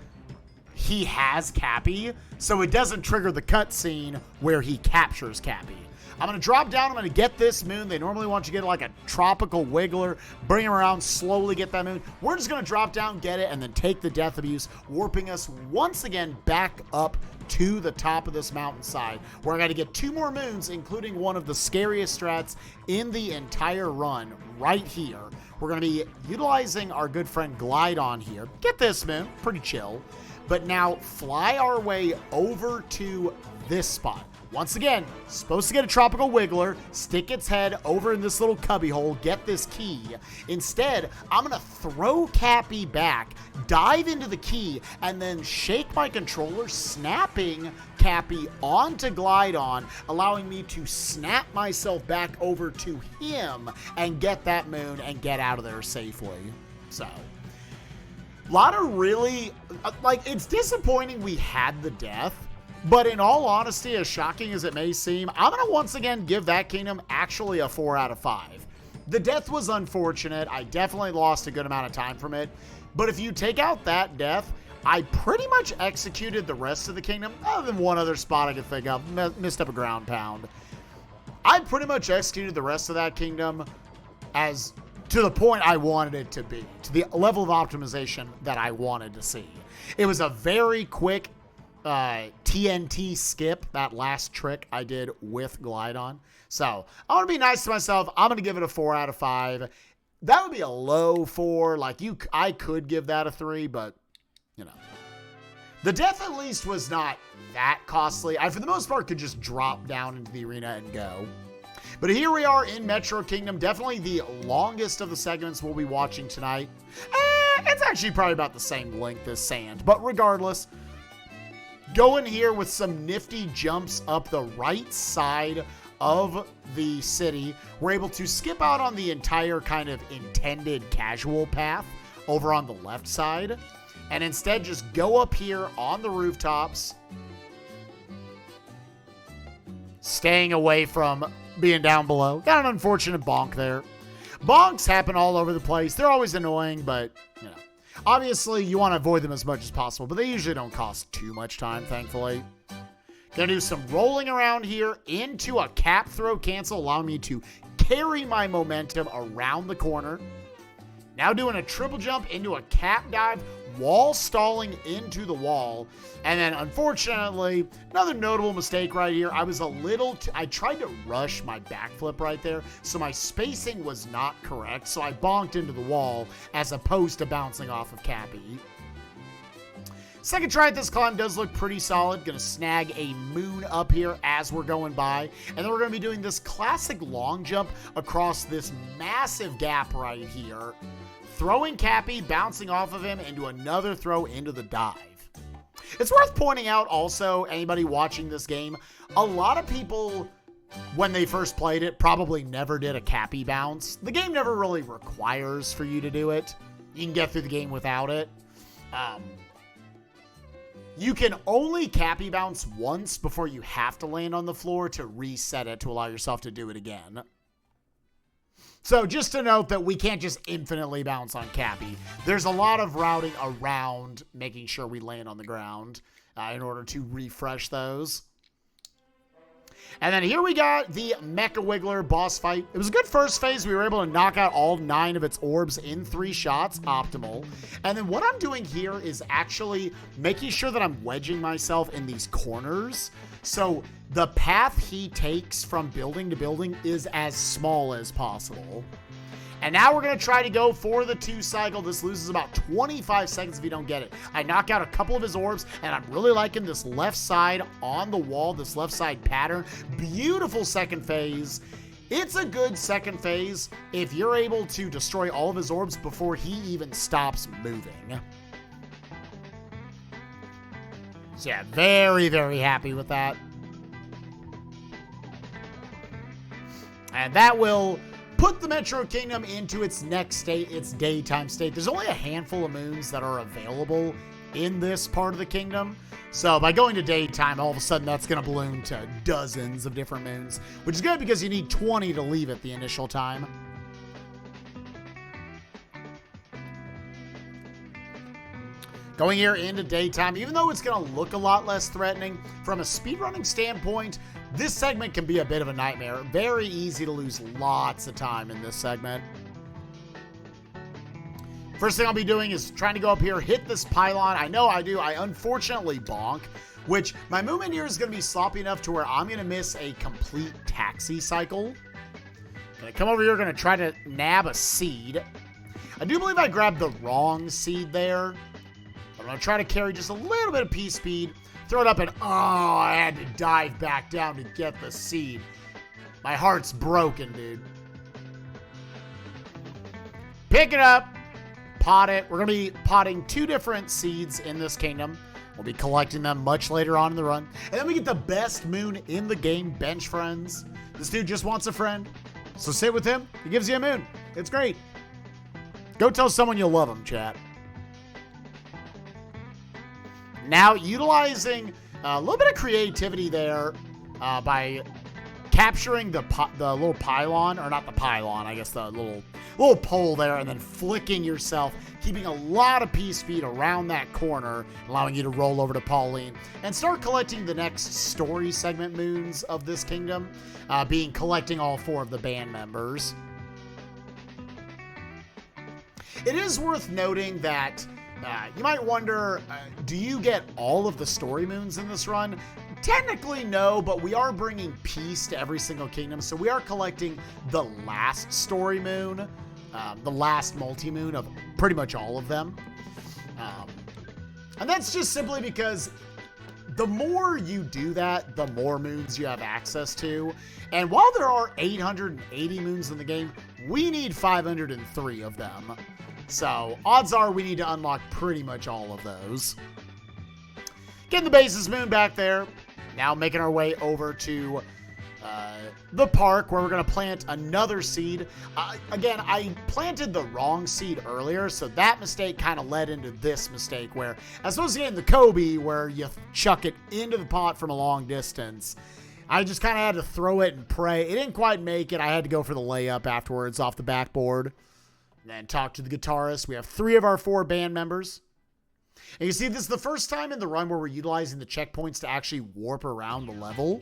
he has Cappy, so it doesn't trigger the cutscene where he captures Cappy. I'm going to drop down. I'm going to get this moon. They normally want you to get like a tropical wiggler, bring him around, slowly get that moon. We're just going to drop down, get it, and then take the death abuse, warping us once again back up to the top of this mountainside, where I got to get 2 more moons, including one of the scariest strats in the entire run right here. We're going to be utilizing our good friend Glide on here. Get this moon, pretty chill. But now fly our way over to this spot. Once again, supposed to get a tropical wiggler, stick its head over in this little cubbyhole, get this key. Instead, I'm going to throw Cappy back, dive into the key, and then shake my controller, snapping Cappy onto Glide-On, allowing me to snap myself back over to him and get that moon and get out of there safely. So, a lot of really, like, it's disappointing we had the death. But in all honesty, as shocking as it may seem, I'm going to once again give that kingdom actually a 4 out of 5. The death was unfortunate. I definitely lost a good amount of time from it. But if you take out that death, I pretty much executed the rest of the kingdom, other than one other spot I could think of, missed up a ground pound. I pretty much executed the rest of that kingdom as to the point I wanted it to be, to the level of optimization that I wanted to see. It was a very quick TNT skip, that last trick I did with Glide-On. So I want to be nice to myself. I'm going to give it a 4 out of 5. That would be a low 4. Like, I could give that a 3, but you know. The death, at least, was not that costly. I, for the most part, could just drop down into the arena and go. But here we are in Metro Kingdom. Definitely the longest of the segments we'll be watching tonight. It's actually probably about the same length as Sand. But regardless, go in here with some nifty jumps up the right side of the city. We're able to skip out on the entire kind of intended casual path over on the left side. And instead just go up here on the rooftops, staying away from being down below. Got an unfortunate bonk there. Bonks happen all over the place. They're always annoying, but, you know, obviously you want to avoid them as much as possible, but they usually don't cost too much time, thankfully. Gonna do some rolling around here into a cap throw cancel, allowing me to carry my momentum around the corner. Now doing a triple jump into a cap dive, wall stalling into the wall. And then, unfortunately, another notable mistake right here. I tried to rush my backflip right there, so my spacing was not correct. So I bonked into the wall as opposed to bouncing off of Cappy. Second try at this climb does look pretty solid. Gonna snag a moon up here as we're going by. And then we're gonna be doing this classic long jump across this massive gap right here. Throwing Cappy, bouncing off of him into another throw into the dive. It's worth pointing out also, anybody watching this game, a lot of people, when they first played it, probably never did a Cappy bounce. The game never really requires for you to do it. You can get through the game without it. You can only Cappy bounce once before you have to land on the floor to reset it to allow yourself to do it again. So just to note that we can't just infinitely bounce on Cappy. There's a lot of routing around making sure we land on the ground in order to refresh those. And then here we got the Mecha Wiggler boss fight. It was a good first phase. We were able to knock out all 9 of its orbs in 3 shots. Optimal. And then what I'm doing here is actually making sure that I'm wedging myself in these corners. So the path he takes from building to building is as small as possible. And now we're going to try to go for the 2 cycle. This loses about 25 seconds if you don't get it. I knock out a couple of his orbs, and I'm really liking this left side on the wall, this left side pattern. Beautiful second phase. It's a good second phase if you're able to destroy all of his orbs before he even stops moving. So yeah, very, very happy with that. And that will put the Metro Kingdom into its next state, its daytime state. There's only a handful of moons that are available in this part of the kingdom. So by going to daytime, all of a sudden that's going to balloon to dozens of different moons, which is good because you need 20 to leave at the initial time. Going here into daytime, even though it's going to look a lot less threatening, from a speedrunning standpoint, this segment can be a bit of a nightmare. Very easy to lose lots of time in this segment. First thing I'll be doing is trying to go up here, hit this pylon. I know I do. I unfortunately bonk, which my movement here is going to be sloppy enough to where I'm going to miss a complete taxi cycle. Going to come over here, going to try to nab a seed. I do believe I grabbed the wrong seed there. I'm going to try to carry just a little bit of P-speed. Throw it up and, oh, I had to dive back down to get the seed. My heart's broken, dude. Pick it up. Pot it. We're going to be potting 2 different seeds in this kingdom. We'll be collecting them much later on in the run. And then we get the best moon in the game, Bench Friends. This dude just wants a friend. So sit with him. He gives you a moon. It's great. Go tell someone you love him, chat. Now, utilizing a little bit of creativity there by capturing the little pylon, or not the pylon, I guess the little pole there, and then flicking yourself, keeping a lot of P-speed around that corner, allowing you to roll over to Pauline, and start collecting the next story segment moons of this kingdom, collecting all 4 of the band members. It is worth noting that you might wonder, do you get all of the story moons in this run? Technically, no, but we are bringing peace to every single kingdom, so we are collecting the last story moon, the last multi-moon of pretty much all of them. And that's just simply because the more you do that, the more moons you have access to. And while there are 880 moons in the game, we need 503 of them. So odds are we need to unlock pretty much all of those. Getting the basis moon back there. Now making our way over to the park where we're going to plant another seed. Again, I planted the wrong seed earlier, so that mistake kind of led into this mistake where, as opposed to getting the Kobe where you chuck it into the pot from a long distance, I just kind of had to throw it and pray. It didn't quite make it. I had to go for the layup afterwards off the backboard. And then talk to the guitarist. We have 3 of our 4 band members. And you see, this is the first time in the run where we're utilizing the checkpoints to actually warp around the level.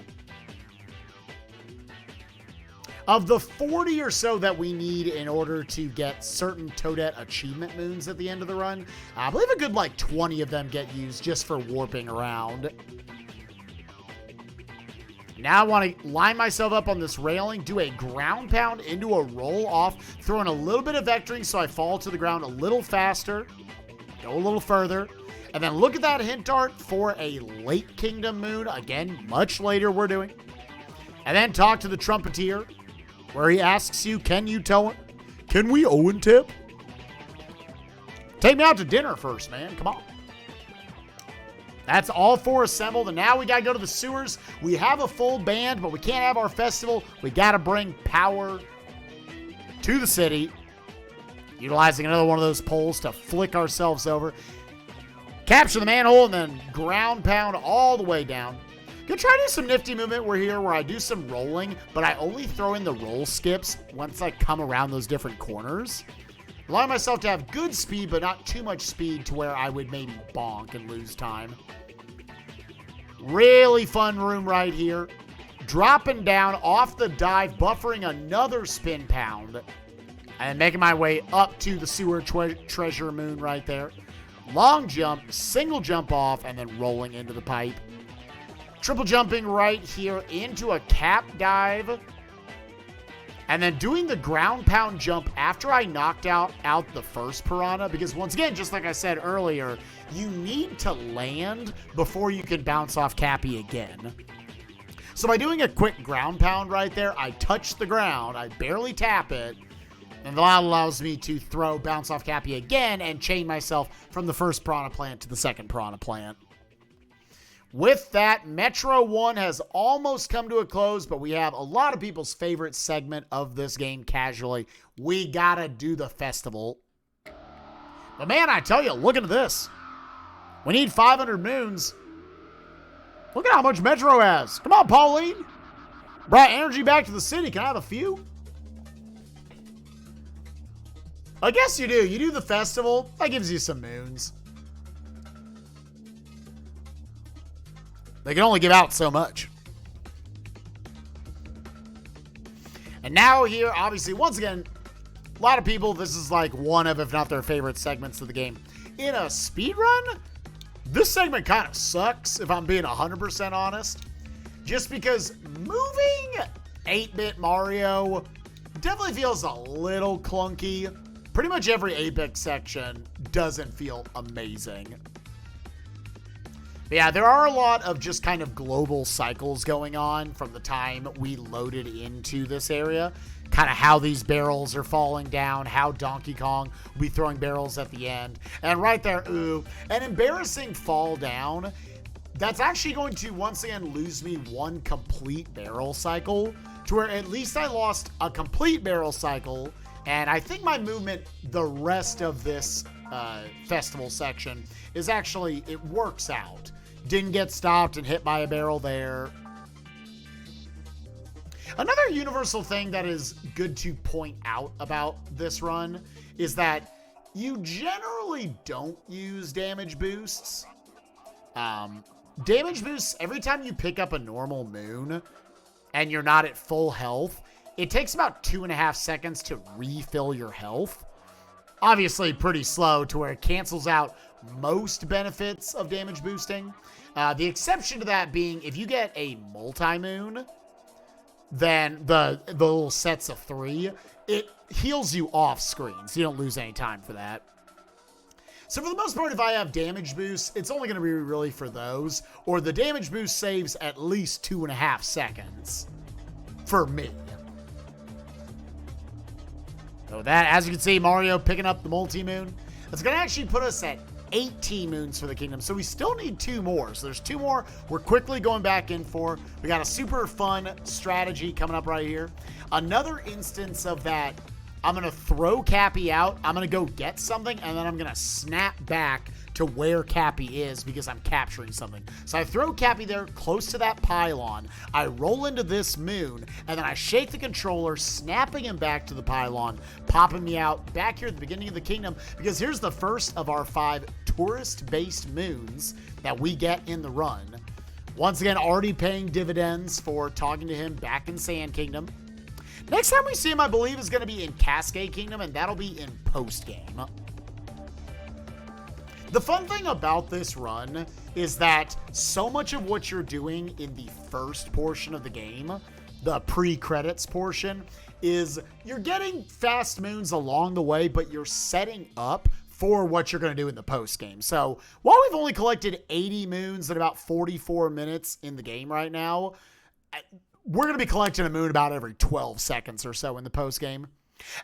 Of the 40 or so that we need in order to get certain Toadette achievement moons at the end of the run, I believe a good like 20 of them get used just for warping around. Now I want to line myself up on this railing, do a ground pound into a roll off, throw in a little bit of vectoring so I fall to the ground a little faster, go a little further, and then look at that hint art for a late Kingdom moon. Again, much later we're doing. And then talk to the trumpeter, where he asks you, can you tell him? Can we Owen tip? Take me out to dinner first, man. Come on. That's all 4 assembled, and now we got to go to the sewers. We have a full band, but we can't have our festival. We got to bring power to the city, utilizing another one of those poles to flick ourselves over. Capture the manhole, and then ground pound all the way down. Gonna try to do some nifty movement where I do some rolling, but I only throw in the roll skips once I come around those different corners. Allowing myself to have good speed, but not too much speed to where I would maybe bonk and lose time. Really fun room right here. Dropping down off the dive, buffering another spin pound. And making my way up to the sewer treasure moon right there. Long jump, single jump off, and then rolling into the pipe. Triple jumping right here into a cap dive. And then doing the ground pound jump after I knocked out the first piranha. Because once again, just like I said earlier, you need to land before you can bounce off Cappy again. So by doing a quick ground pound right there, I touch the ground, I barely tap it, and that allows me to bounce off Cappy again and chain myself from the first piranha plant to the second piranha plant. With that, Metro 1 has almost come to a close, but we have a lot of people's favorite segment of this game casually. We gotta do the festival. But man, I tell you, looking at this. We need 500 moons. Look at how much Metro has. Come on, Pauline. Brought energy back to the city. Can I have a few? I guess you do. You do the festival. That gives you some moons. They can only give out so much. And now here, obviously, once again, a lot of people, this is like one of, if not their favorite segments of the game. In a speedrun, this segment kind of sucks, if I'm being 100% honest. Just because moving 8-bit Mario definitely feels a little clunky. Pretty much every 8-bit section doesn't feel amazing. But yeah, there are a lot of just kind of global cycles going on from the time we loaded into this area. Kind of how these barrels are falling down, how Donkey Kong will be throwing barrels at the end. And right there, ooh, an embarrassing fall down. That's actually going to once again lose me one complete barrel cycle, to where at least I lost a complete barrel cycle. And I think my movement the rest of this festival section is actually, it works out. Didn't get stopped and hit by a barrel there. Another universal thing that is good to point out about this run is that you generally don't use damage boosts. Damage boosts, every time you pick up a normal moon and you're not at full health, it takes about 2.5 seconds to refill your health. Obviously pretty slow to where it cancels out most benefits of damage boosting. The exception to that being if you get a multi-moon, then the little sets of 3, it heals you off screen, so you don't lose any time for that. So for the most part, if I have damage boosts, it's only going to be really for those, or the damage boost saves at least 2.5 seconds for me. So that, as you can see, Mario picking up the multi-moon. It's going to actually put us at 18 moons for the kingdom. So we still need 2 more. So there's 2 more we're quickly going back in for. We got a super fun strategy coming up right here. Another instance of that, I'm going to throw Cappy out. I'm going to go get something, and then I'm going to snap back to where Cappy is because I'm capturing something. So I throw Cappy there close to that pylon. I roll into this moon, and then I shake the controller, snapping him back to the pylon, popping me out back here at the beginning of the kingdom, because here's the first of our 5 tourist-based moons that we get in the run. Once again, already paying dividends for talking to him back in Sand Kingdom. Next time we see him, I believe, is going to be in Cascade Kingdom, and that'll be in post-game. The fun thing about this run is that so much of what you're doing in the first portion of the game, the pre-credits portion, is you're getting fast moons along the way, but you're setting up for what you're going to do in the post game. So while we've only collected 80 moons in about 44 minutes in the game right now, we're going to be collecting a moon about every 12 seconds or so in the post game.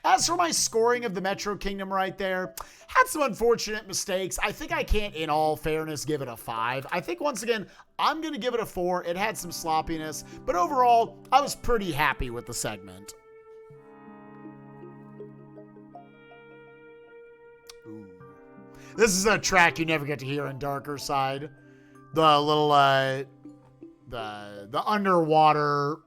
As for my scoring of the Metro Kingdom right there, had some unfortunate mistakes. I think I can't, in all fairness, give it a 5. I think, once again, I'm going to give it a 4. It had some sloppiness, but overall, I was pretty happy with the segment. Ooh. This is a track you never get to hear in Darker Side. The little, the underwater,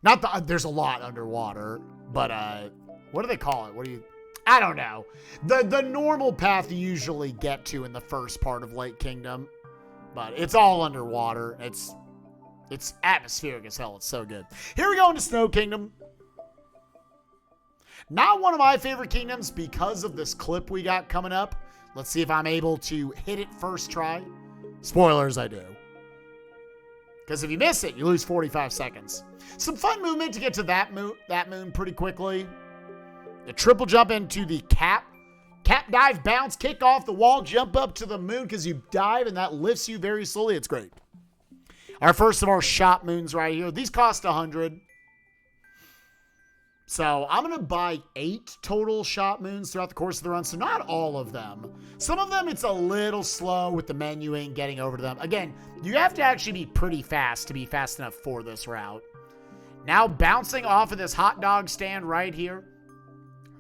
not the, there's a lot underwater, but, what do they call it? I don't know. The normal path you usually get to in the first part of Lake Kingdom, but it's all underwater. It's atmospheric as hell. It's so good. Here we go into Snow Kingdom. Not one of my favorite kingdoms because of this clip we got coming up. Let's see if I'm able to hit it first try. Spoilers, I do. Because if you miss it, you lose 45 seconds. Some fun movement to get to that moon pretty quickly. The triple jump into the cap dive, bounce, kick off the wall, jump up to the moon because you dive and that lifts you very slowly. It's great. Our first of our shop moons right here. These cost 100. So I'm going to buy 8 total shop moons throughout the course of the run. So not all of them. Some of them it's a little slow with the menuing, getting over to them. Again, you have to actually be pretty fast to be fast enough for this route. Now bouncing off of this hot dog stand right here.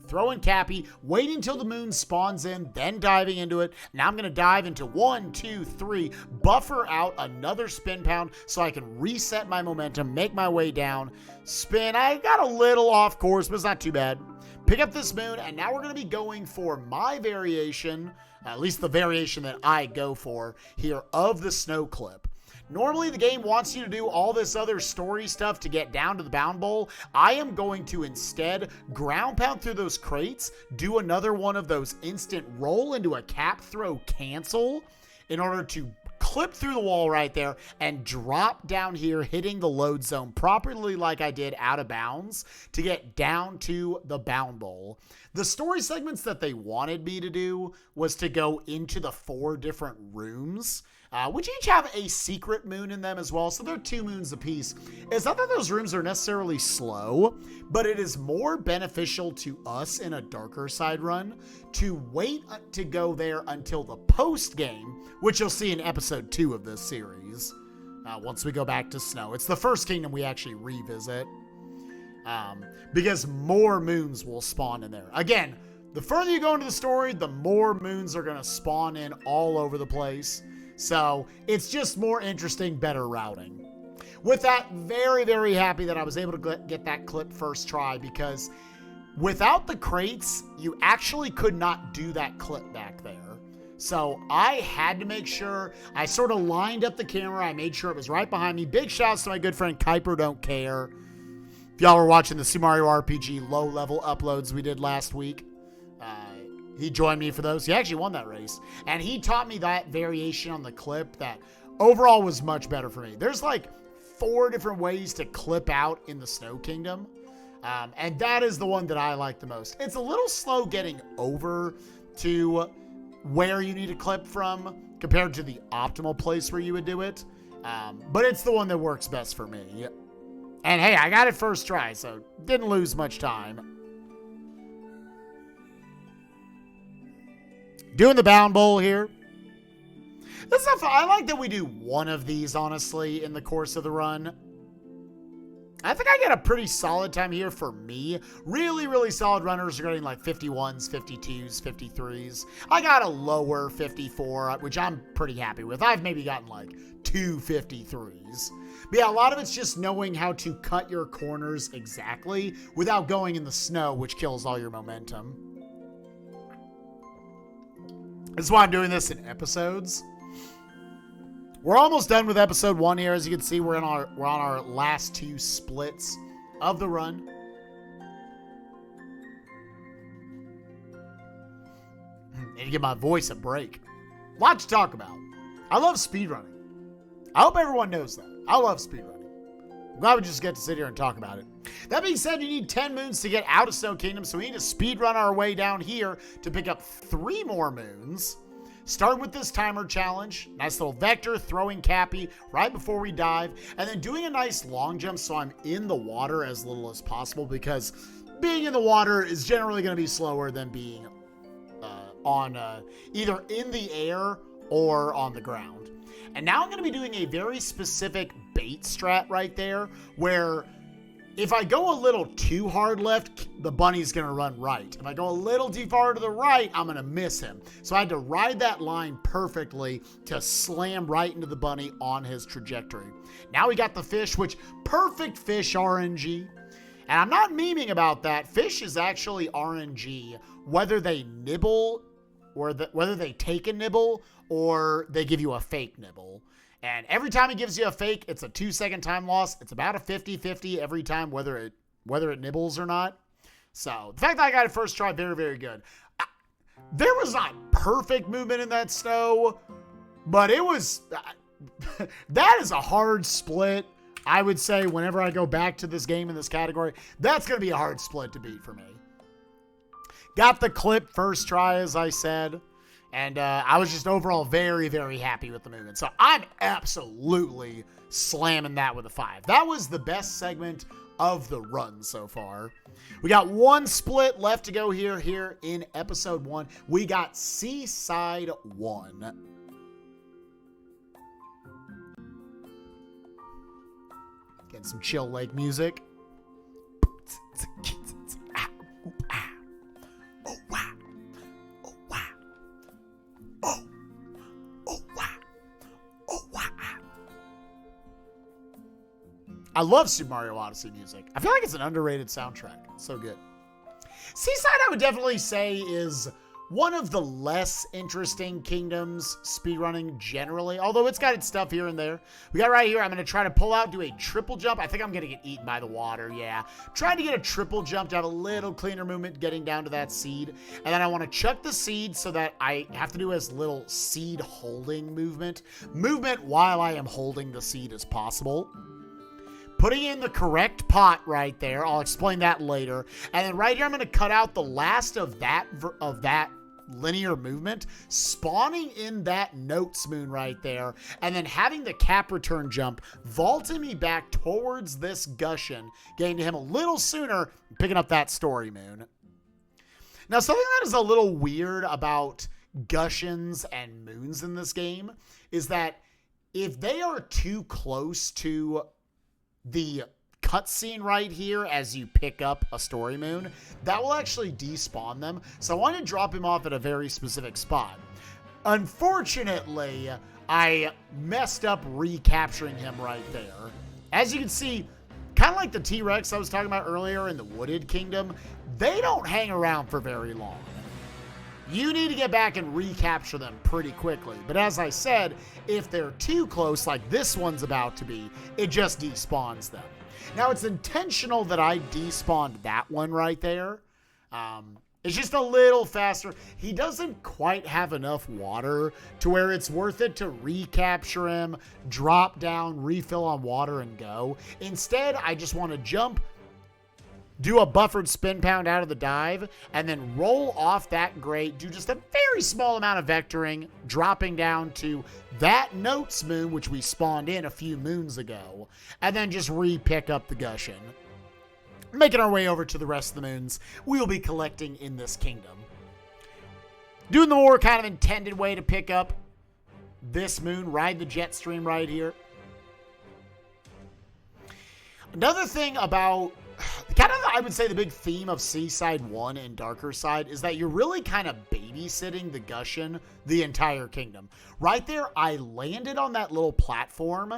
Throwing Cappy, waiting until the moon spawns in, then diving into it. Now I'm going to dive into 1, 2, 3, buffer out another spin pound so I can reset my momentum, make my way down, spin. I got a little off course, but it's not too bad. Pick up this moon, and now we're going to be going for my variation, at least the variation that I go for here, of the snow clip. Normally, the game wants you to do all this other story stuff to get down to the bound bowl. I am going to instead ground pound through those crates, do another one of those instant roll into a cap throw cancel in order to clip through the wall right there and drop down here, hitting the load zone properly like I did out of bounds to get down to the bound bowl. The story segments that they wanted me to do was to go into the 4 different rooms, which each have a secret moon in them as well. So they're 2 moons apiece. It's not that those rooms are necessarily slow, but it is more beneficial to us in a Darker Side run to wait to go there until the post game, which you'll see in episode 2 of this series. Once we go back to Snow, it's the first kingdom we actually revisit, because more moons will spawn in there. Again, the further you go into the story, the more moons are going to spawn in all over the place. So it's just more interesting, better routing. With that, very, very happy that I was able to get that clip first try, because without the crates, you actually could not do that clip back there. So I had to make sure I sort of lined up the camera. I made sure it was right behind me. Big shouts to my good friend Kuiper Don't Care. If y'all were watching the Super Mario RPG low-level uploads we did last week, he joined me for those. He actually won that race. And he taught me that variation on the clip that overall was much better for me. There's like 4 different ways to clip out in the Snow Kingdom. And that is the one that I like the most. It's a little slow getting over to where you need to clip from compared to the optimal place where you would do it. But it's the one that works best for me. And hey, I got it first try, so didn't lose much time. Doing the bound bowl here. This is I like that we do one of these, honestly, in the course of the run. I think I get a pretty solid time here for me. Really, really solid runners are getting like 51s, 52s, 53s. I got a lower 54, which I'm pretty happy with. I've maybe gotten like 2 53s. But yeah, a lot of it's just knowing how to cut your corners exactly without going in the snow, which kills all your momentum. That's why I'm doing this in episodes. We're almost done with episode 1 here. As you can see, we're on our last 2 splits of the run. Need to give my voice a break. Lot to talk about. I love speedrunning. I hope everyone knows that. I love speedrunning. I'm glad we just get to sit here and talk about it. That being said, you need 10 moons to get out of Snow Kingdom, so we need to speedrun our way down here to pick up 3 more moons. Start with this timer challenge. Nice little vector, throwing Cappy right before we dive, and then doing a nice long jump so I'm in the water as little as possible, because being in the water is generally going to be slower than being either in the air or on the ground. And now I'm going to be doing a very specific bait strat right there, where if I go a little too hard left, the bunny's going to run right. If I go a little too far to the right, I'm going to miss him. So I had to ride that line perfectly to slam right into the bunny on his trajectory. Now we got the fish, which perfect fish RNG. And I'm not memeing about that. Fish is actually RNG, whether they nibble or whether they take a nibble or they give you a fake nibble. And every time it gives you a fake, it's a 2-second time loss. It's about a 50-50 every time, whether it nibbles or not. So the fact that I got it first try, very, very good. There was not perfect movement in that snow, but it was, that is a hard split. I would say whenever I go back to this game in this category, that's going to be a hard split to beat for me. Got the clip first try, as I said. And I was just overall very, very happy with the movement. So I'm absolutely slamming that with a 5. That was the best segment of the run so far. We got 1 split left to go here in episode 1. We got Seaside 1. Getting some chill lake music. Oh, wow. I love Super Mario Odyssey music. I feel like it's an underrated soundtrack. It's so good. Seaside, I would definitely say, is one of the less interesting kingdoms speedrunning generally, although it's got its stuff here and there. We got right here, I'm going to try to pull out, do a triple jump. I think I'm going to get eaten by the water, yeah. Trying to get a triple jump to have a little cleaner movement getting down to that seed. And then I want to chuck the seed so that I have to do as little seed holding movement while I am holding the seed as possible. Putting in the correct pot right there. I'll explain that later. And then right here, I'm going to cut out the last of that linear movement, spawning in that notes moon right there, and then having the cap return jump, vaulting me back towards this Gushin, getting to him a little sooner, picking up that story moon. Now, something that is a little weird about Gushins and moons in this game is that if they are too close to the cutscene right here as you pick up a story moon, that will actually despawn them. So I want to drop him off at a very specific spot. Unfortunately, I messed up recapturing him right there. As you can see, kind of like the T-Rex I was talking about earlier in the Wooded Kingdom, they don't hang around for very long. You need to get back and recapture them pretty quickly. But as I said, if they're too close, like this one's about to be, it just despawns them. Now, it's intentional that I despawned that one right there. It's just a little faster. He doesn't quite have enough water to where it's worth it to recapture him, drop down, refill on water, and go. Instead, I just want to jump, do a buffered spin pound out of the dive, and then roll off that grate, do just a very small amount of vectoring, dropping down to that Notes moon, which we spawned in a few moons ago, and then just re-pick up the Gushin. Making our way over to the rest of the moons we will be collecting in this kingdom. Doing the more kind of intended way to pick up this moon, ride the jet stream right here. Another thing about, kind of, I would say the big theme of Seaside 1 and Darker Side is that you're really kind of babysitting the Gushin the entire kingdom. Right there, I landed on that little platform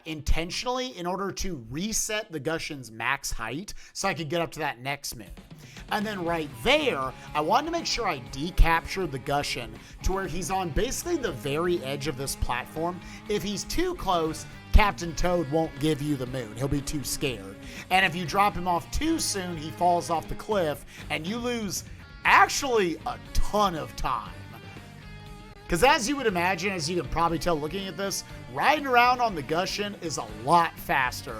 intentionally in order to reset the Gushin's max height so I could get up to that next moon. And then right there, I wanted to make sure I decaptured the Gushin to where he's on basically the very edge of this platform. If he's too close, Captain Toad won't give you the moon. He'll be too scared. And if you drop him off too soon, he falls off the cliff and you lose actually a ton of time. Because as you would imagine, as you can probably tell looking at this, riding around on the Gushin is a lot faster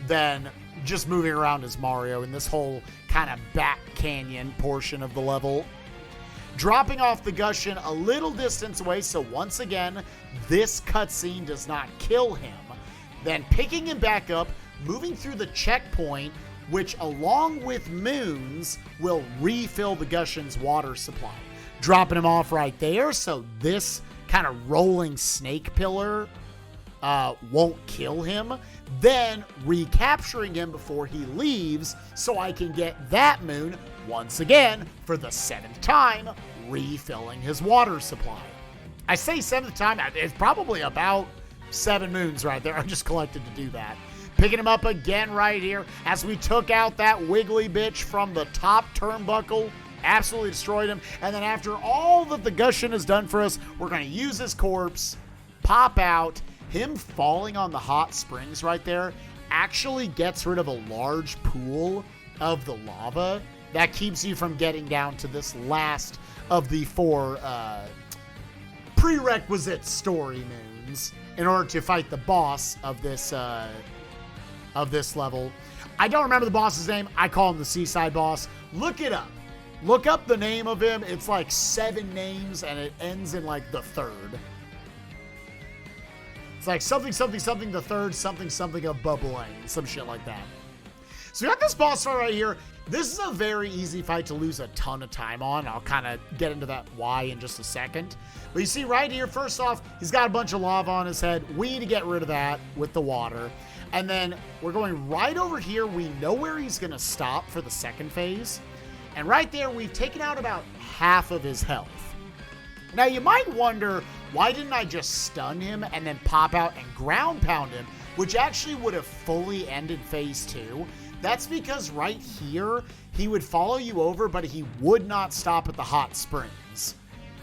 than just moving around as Mario in this whole kind of back canyon portion of the level. Dropping off the Gushin a little distance away, so once again, this cutscene does not kill him. Then picking him back up, moving through the checkpoint, which along with moons will refill the Gushin's water supply. Dropping him off right there, so this kind of rolling snake pillar won't kill him. Then recapturing him before he leaves so I can get that moon once again for the 7th time, refilling his water supply. I say 7th time, it's probably about 7 moons right there. I just collected to do that. Picking him up again right here as we took out that wiggly bitch from the top turnbuckle. Absolutely destroyed him. And then after all that the Gushin has done for us, we're going to use his corpse, pop out. Him falling on the hot springs right there actually gets rid of a large pool of the lava that keeps you from getting down to this last of the 4 prerequisite story moons in order to fight the boss of this level. I don't remember the boss's name. I call him the Seaside Boss. Look it up. Look up the name of him. It's like 7 names and it ends in like the 3rd. It's like something, something, something, the 3rd, something, something of bubbling. Some shit like that. So we got this boss fight right here. This is a very easy fight to lose a ton of time on. I'll kind of get into that why in just a second. But you see right here, first off, he's got a bunch of lava on his head. We need to get rid of that with the water. And then we're going right over here. We know where he's going to stop for the second phase. And right there, we've taken out about half of his health. Now, you might wonder, why didn't I just stun him and then pop out and ground pound him, which actually would have fully ended phase 2? That's because right here, he would follow you over, but he would not stop at the hot springs.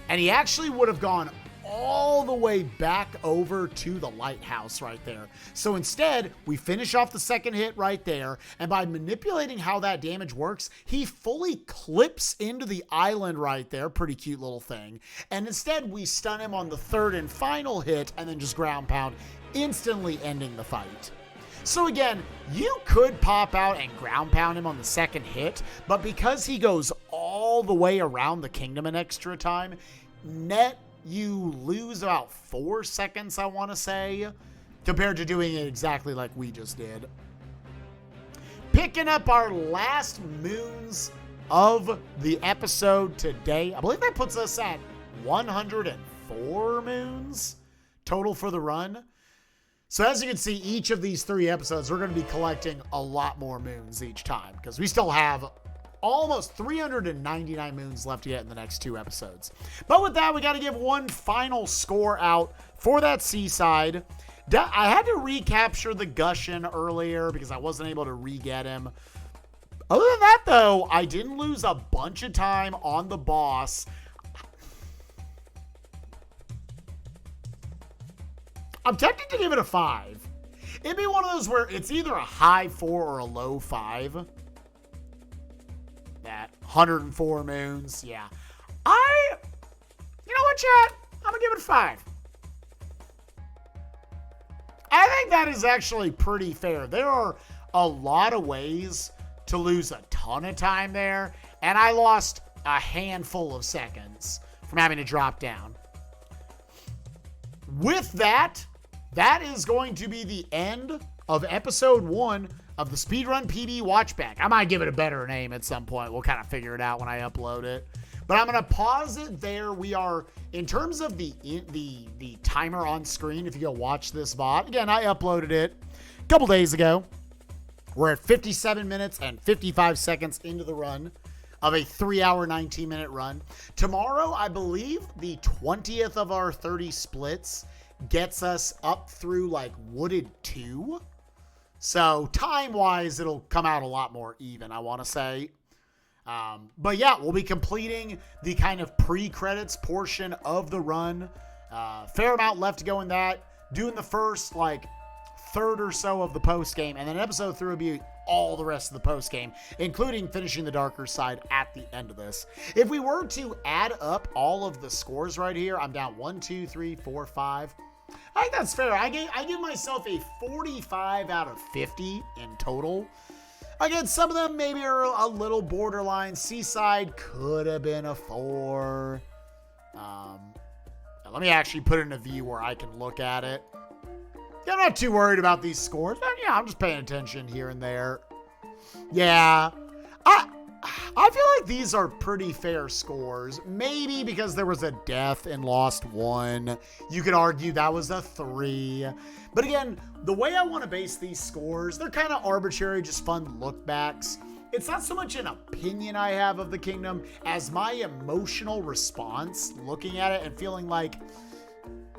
And he actually would have gone all the way back over to the lighthouse right there. So instead, we finish off the second hit right there, and by manipulating how that damage works, he fully clips into the island right there. Pretty cute little thing. And instead, we stun him on the 3rd and final hit, and then just ground pound, instantly ending the fight. So again, you could pop out and ground pound him on the second hit, but because he goes all the way around the kingdom in extra time, net you lose about 4 seconds, I want to say, compared to doing it exactly like we just did. Picking up our last moons of the episode today. I believe that puts us at 104 moons total for the run. So as you can see, each of these 3 episodes, we're going to be collecting a lot more moons each time because we still have almost 399 moons left to get in the next 2 episodes. But with that, we got to give one final score out for that Seaside. I had to recapture the Gushin earlier because I wasn't able to re-get him. Other than that, though, I didn't lose a bunch of time on the boss. I'm tempted to give it a 5. It'd be one of those where it's either a high 4 or a low 5. That 104 moons, yeah. You know what, chat? I'm gonna give it a 5. I think that is actually pretty fair. There are a lot of ways to lose a ton of time there, and I lost a handful of seconds from having to drop down. With that, that is going to be the end of episode 1 of the Speedrun PB Watchback. I might give it a better name at some point. We'll kind of figure it out when I upload it. But I'm going to pause it there. We are, in terms of the timer on screen, if you go watch this VOD, again, I uploaded it a couple days ago. We're at 57 minutes and 55 seconds into the run of a 3-hour, 19-minute run. Tomorrow, I believe, the 20th of our 30 splits gets us up through, like, Wooded 2. So, time-wise, it'll come out a lot more even, I want to say. But yeah, we'll be completing the kind of pre-credits portion of the run. Fair amount left to go in that. Doing the first, like, third or so of the post-game. And then episode 3 will be all the rest of the post-game, including finishing the darker side at the end of this. If we were to add up all of the scores right here, I'm down 1, 2, 3, 4, 5. I think that's fair. I give myself a 45 out of 50 in total. Again, some of them maybe are a little borderline. Seaside could have been a 4. Let me actually put it in a view where I can look at it. Yeah, I'm not too worried about these scores. Yeah, I'm just paying attention here and there. Yeah, I feel like these are pretty fair scores. Maybe because there was a death in Lost 1. You could argue that was a 3. But again, the way I want to base these scores, they're kind of arbitrary, just fun look backs. It's not so much an opinion I have of the kingdom as my emotional response looking at it and feeling like,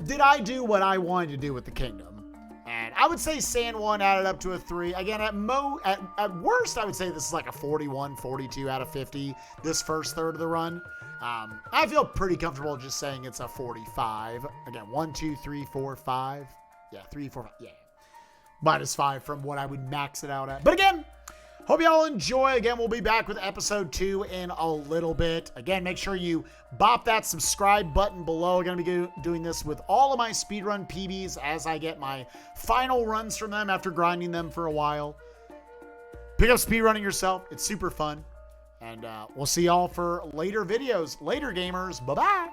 did I do what I wanted to do with the kingdom? And I would say San Juan added up to a 3. Again, at worst, I would say this is like a 41, 42 out of 50, this first third of the run. I feel pretty comfortable just saying it's a 45. Again, 1, 2, 3, 4, 5. Yeah, 3, 4, 5. Yeah. -5 from what I would max it out at. But again, hope y'all enjoy. Again, we'll be back with episode 2 in a little bit. Again, make sure you bop that subscribe button below. I'm going to be doing this with all of my speedrun PBs as I get my final runs from them after grinding them for a while. Pick up speedrunning yourself. It's super fun. And we'll see y'all for later videos. Later, gamers. Bye-bye.